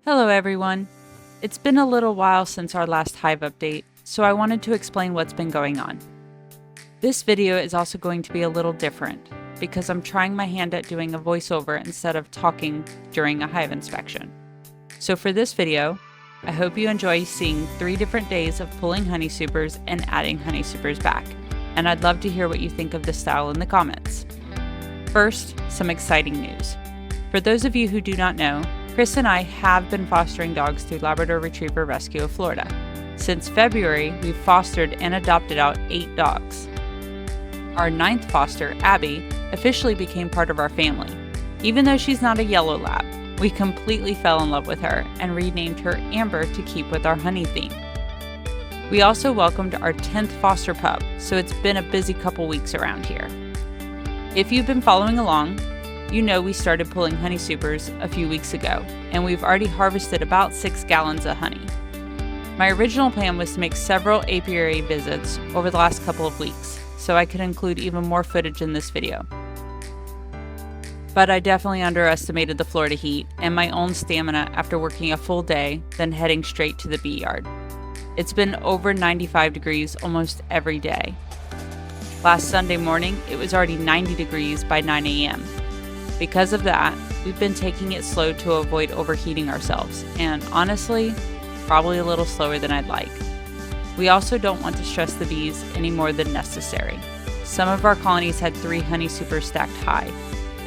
Hello everyone! It's been a little while since our last hive update, so I wanted to explain what's been going on. This video is also going to be a little different, because I'm trying my hand at doing a voiceover instead of talking during a hive inspection. So for this video, I hope you enjoy seeing 3 different days of pulling honey supers and adding honey supers back, and I'd love to hear what you think of this style in the comments. First, some exciting news. For those of you who do not know, Chris and I have been fostering dogs through Labrador Retriever Rescue of Florida. Since February, we've fostered and adopted out 8 dogs. Our 9th foster, Abby, officially became part of our family. Even though she's not a yellow lab, we completely fell in love with her and renamed her Amber to keep with our honey theme. We also welcomed our 10th foster pup, so it's been a busy couple weeks around here. If you've been following along, you know we started pulling honey supers a few weeks ago, and we've already harvested about 6 gallons of honey. My original plan was to make several apiary visits over the last couple of weeks, so I could include even more footage in this video. But I definitely underestimated the Florida heat and my own stamina after working a full day, then heading straight to the bee yard. It's been over 95 degrees almost every day. Last Sunday morning, it was already 90 degrees by 9 a.m. Because of that, we've been taking it slow to avoid overheating ourselves, and honestly, probably a little slower than I'd like. We also don't want to stress the bees any more than necessary. Some of our colonies had 3 honey supers stacked high.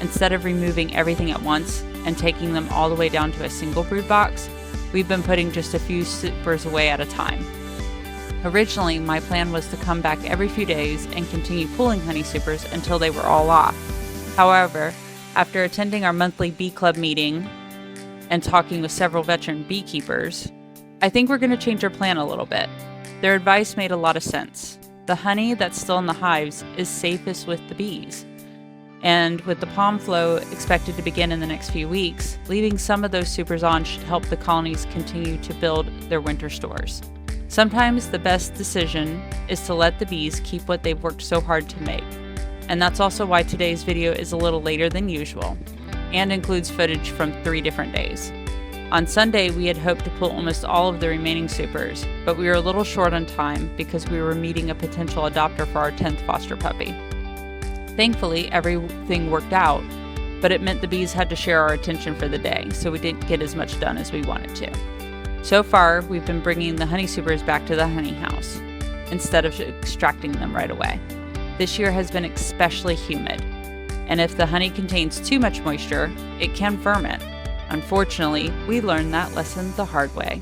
Instead of removing everything at once and taking them all the way down to a single brood box, we've been putting just a few supers away at a time. Originally, my plan was to come back every few days and continue pulling honey supers until they were all off. However, after attending our monthly bee club meeting and talking with several veteran beekeepers, I think we're going to change our plan a little bit. Their advice made a lot of sense. The honey that's still in the hives is safest with the bees. And with the palm flow expected to begin in the next few weeks, leaving some of those supers on should help the colonies continue to build their winter stores. Sometimes the best decision is to let the bees keep what they've worked so hard to make. And that's also why today's video is a little later than usual, and includes footage from 3 different days. On Sunday, we had hoped to pull almost all of the remaining supers, but we were a little short on time because we were meeting a potential adopter for our 10th foster puppy. Thankfully, everything worked out, but it meant the bees had to share our attention for the day, so we didn't get as much done as we wanted to. So far, we've been bringing the honey supers back to the honey house, instead of extracting them right away. This year has been especially humid, and if the honey contains too much moisture, it can ferment. Unfortunately, we learned that lesson the hard way.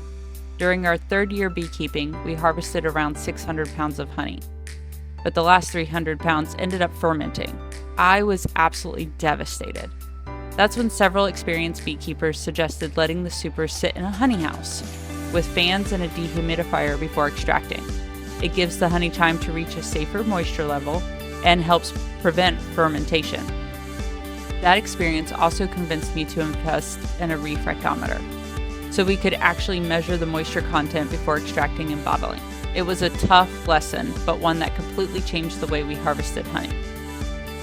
During our 3rd year beekeeping, we harvested around 600 pounds of honey, but the last 300 pounds ended up fermenting. I was absolutely devastated. That's when several experienced beekeepers suggested letting the supers sit in a honey house with fans and a dehumidifier before extracting. It gives the honey time to reach a safer moisture level and helps prevent fermentation. That experience also convinced me to invest in a reef rectometer, so we could actually measure the moisture content before extracting and bottling. It was a tough lesson, but one that completely changed the way we harvested honey.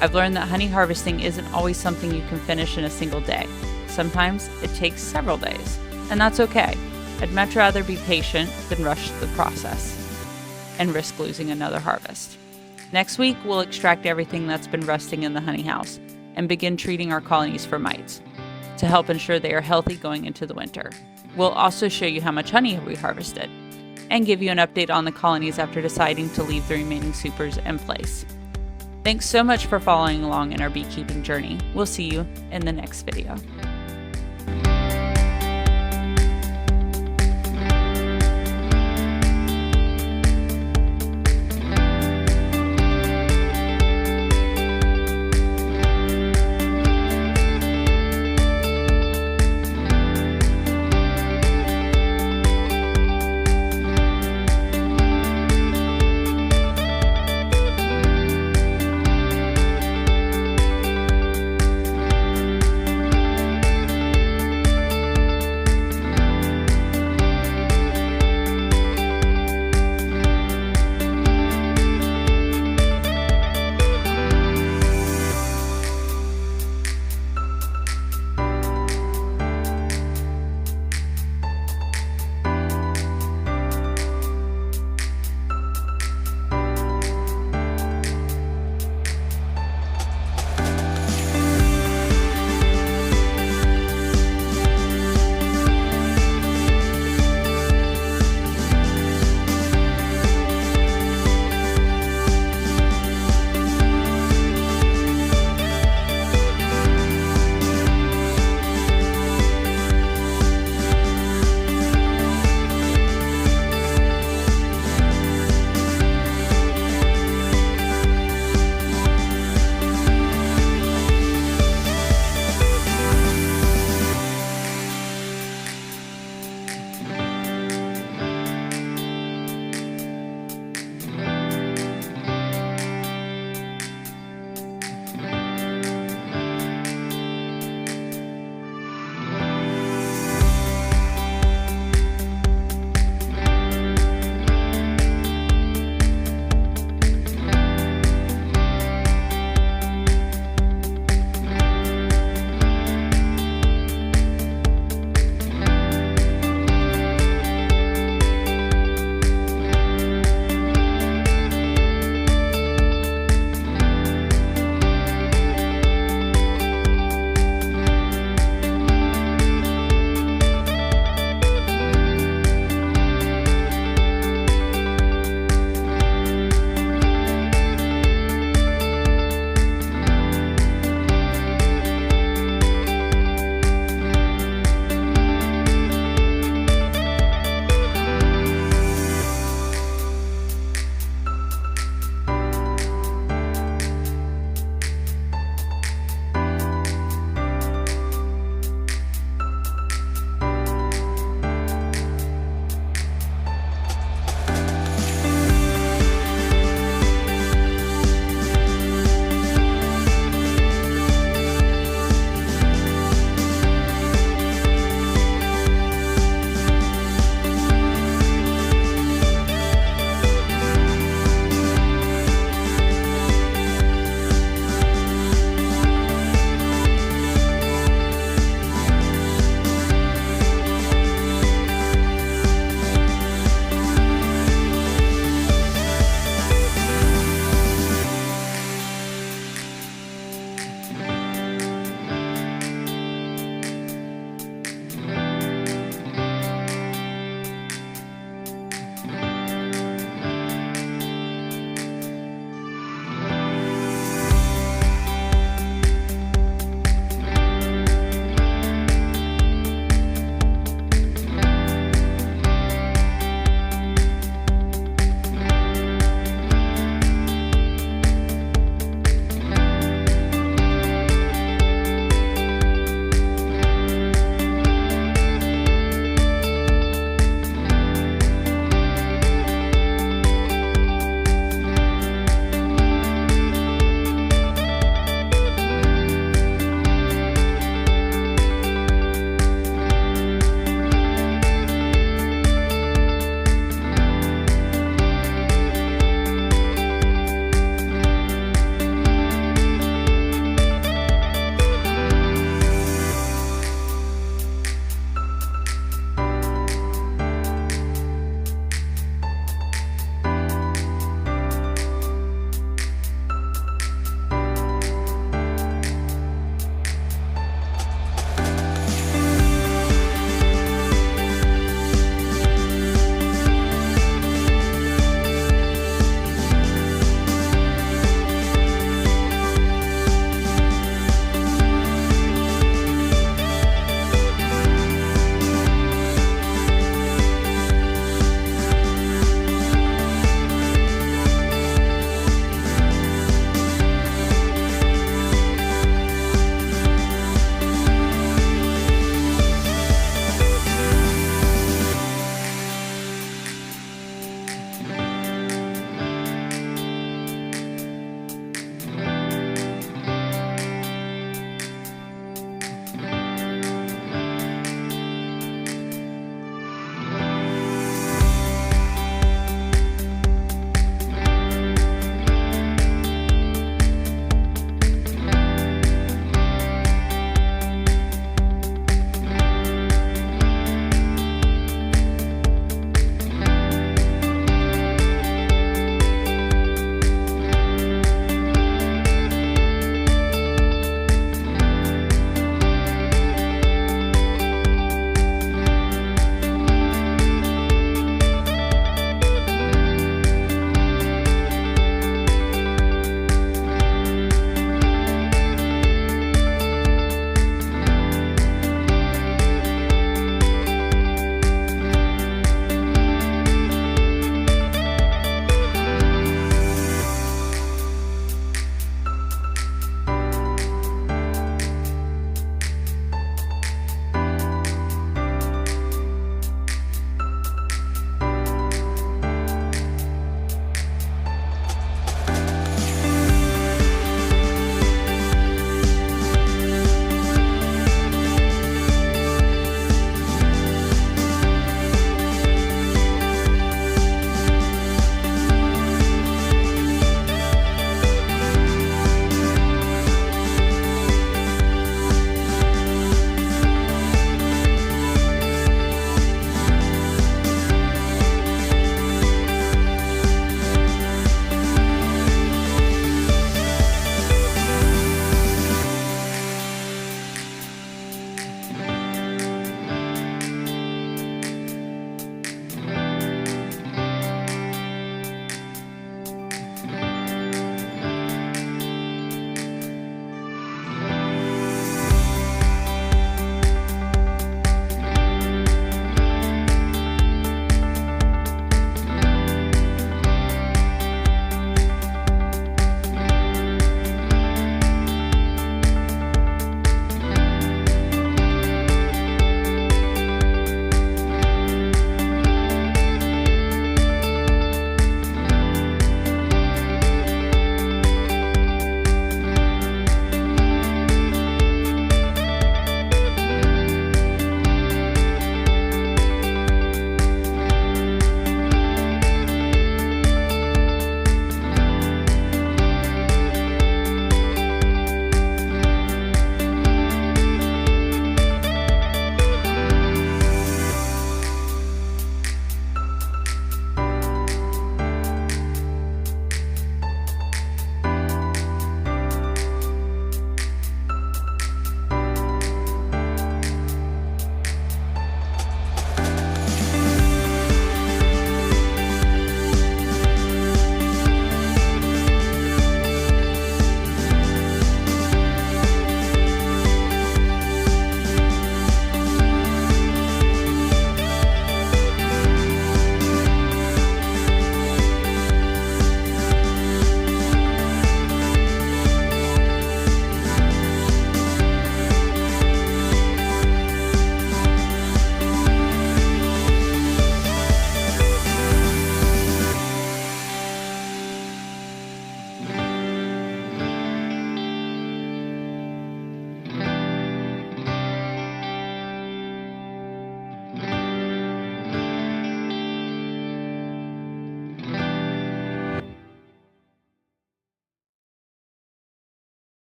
I've learned that honey harvesting isn't always something you can finish in a single day. Sometimes it takes several days, and that's okay. I'd much rather be patient than rush the process and risk losing another harvest. Next week, we'll extract everything that's been resting in the honey house and begin treating our colonies for mites to help ensure they are healthy going into the winter. We'll also show you how much honey we harvested and give you an update on the colonies after deciding to leave the remaining supers in place. Thanks so much for following along in our beekeeping journey. We'll see you in the next video.